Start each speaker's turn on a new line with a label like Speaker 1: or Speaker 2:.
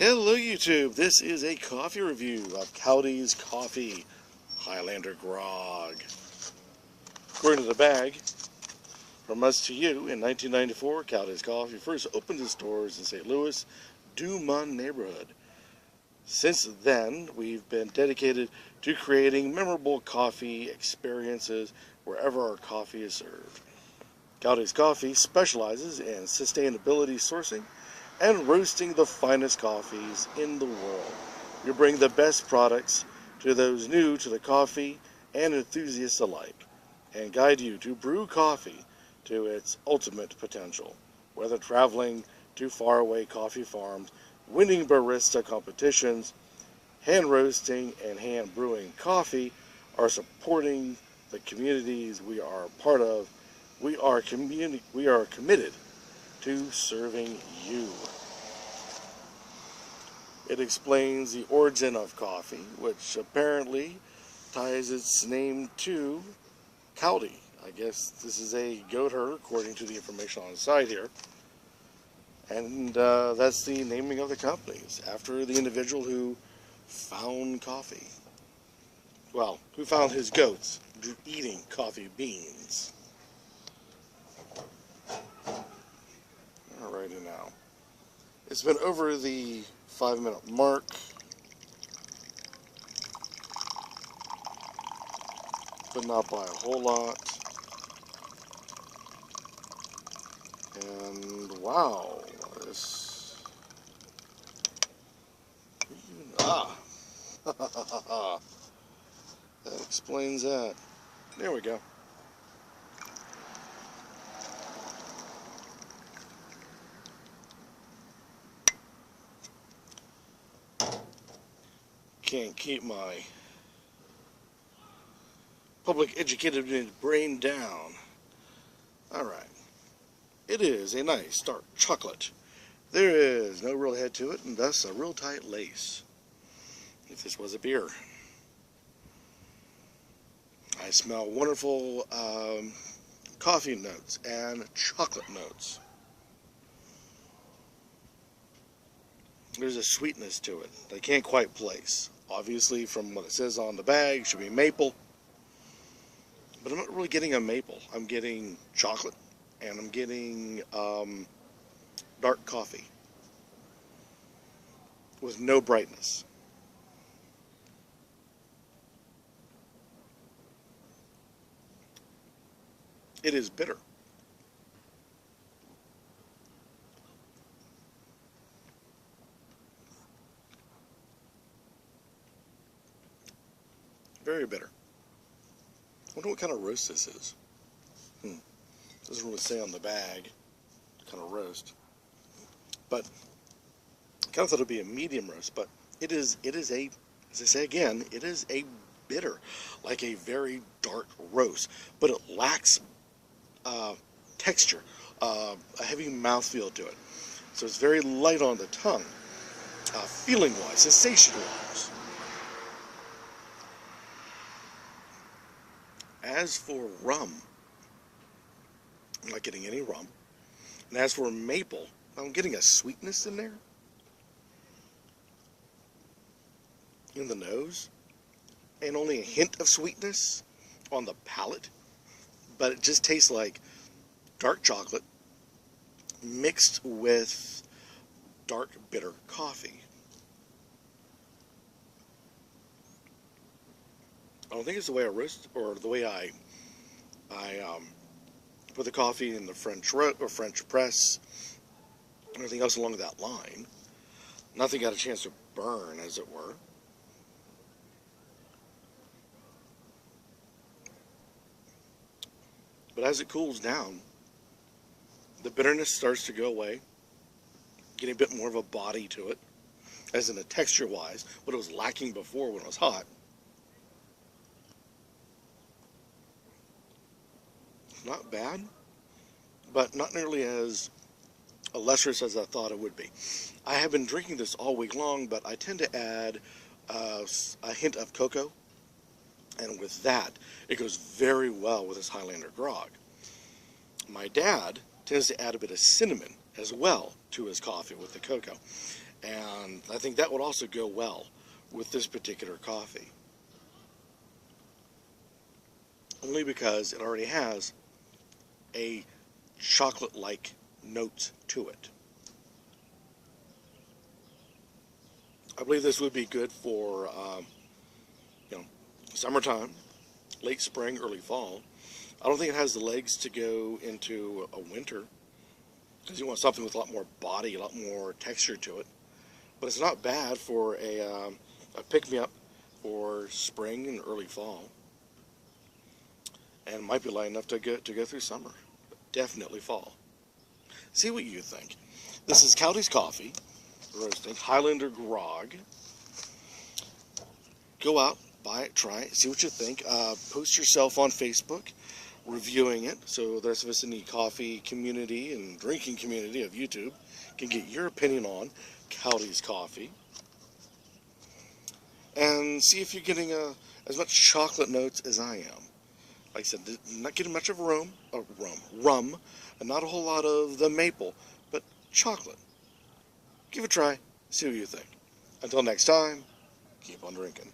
Speaker 1: Hello YouTube, this is a coffee review of Cowdy's Coffee Highlander Grog. According to the bag, from us to you, in 1994, Cowdy's Coffee first opened its doors in St. Louis, Dumont neighborhood. Since then, we've been dedicated to creating memorable coffee experiences wherever our coffee is served. Cowdy's Coffee specializes in sustainability sourcing and roasting the finest coffees in the world. We bring the best products to those new to the coffee and enthusiasts alike, and guide you to brew coffee to its ultimate potential. Whether traveling to faraway coffee farms, winning barista competitions, hand roasting and hand brewing coffee, or supporting the communities we are a part of, we are committed to serving you. It explains the origin of coffee, which apparently ties its name to Cowdy. I guess this is a goat herder, according to the information on the side here. And that's the naming of the companies, after the individual who found coffee. Well, who found his goats eating coffee beans. Alrighty now. It's been over the 5-minute mark. But not by a whole lot. And wow, this... That explains that. There we go. Can't keep my public educated brain down. Alright. It is a nice dark chocolate. There is no real head to it, and thus a real tight lace. If this was a beer. I smell wonderful coffee notes and chocolate notes. There's a sweetness to it that I can't quite place. Obviously, from what it says on the bag, it should be maple. But I'm not really getting a maple. I'm getting chocolate, and I'm getting dark coffee with no brightness. It is bitter. Very bitter. I wonder what kind of roast this is. Doesn't really say on the bag what kind of roast. But I kind of thought it would be a medium roast, but it is a, as I say again, it is a bitter, like a very dark roast, but it lacks texture, a heavy mouthfeel to it. So it's very light on the tongue, feeling-wise, sensation-wise. As for rum, I'm not getting any rum. And as for maple, I'm getting a sweetness in there. In the nose. And only a hint of sweetness on the palate. But it just tastes like dark chocolate mixed with dark bitter coffee. I don't think it's the way I roast, or the way I put the coffee in the French press, or anything else along that line. Nothing got a chance to burn, as it were. But as it cools down, the bitterness starts to go away, getting a bit more of a body to it, as in a texture-wise, what it was lacking before when it was hot. Not bad, but not nearly as illustrious as I thought it would be. I have been drinking this all week long, but I tend to add a hint of cocoa, and with that, it goes very well with this Highlander Grog. My dad tends to add a bit of cinnamon as well to his coffee with the cocoa, And I think that would also go well with this particular coffee. Only because it already has a chocolate-like note to it. I believe this would be good for, summertime, late spring, early fall. I don't think it has the legs to go into a winter because you want something with a lot more body, a lot more texture to it. But it's not bad for a pick-me-up for spring and early fall. And might be light enough to go through summer. But definitely fall. See what you think. This is Cowdeys Coffee, roasting Highlander Grog. Go out, buy it, try it, see what you think. Post yourself on Facebook, reviewing it, so the rest of us in the coffee community and drinking community of YouTube can get your opinion on Cowdeys Coffee. And see if you're getting as much chocolate notes as I am. Like I said, I'm not getting much of rum, and not a whole lot of the maple, but chocolate. Give it a try, see what you think. Until next time, keep on drinking.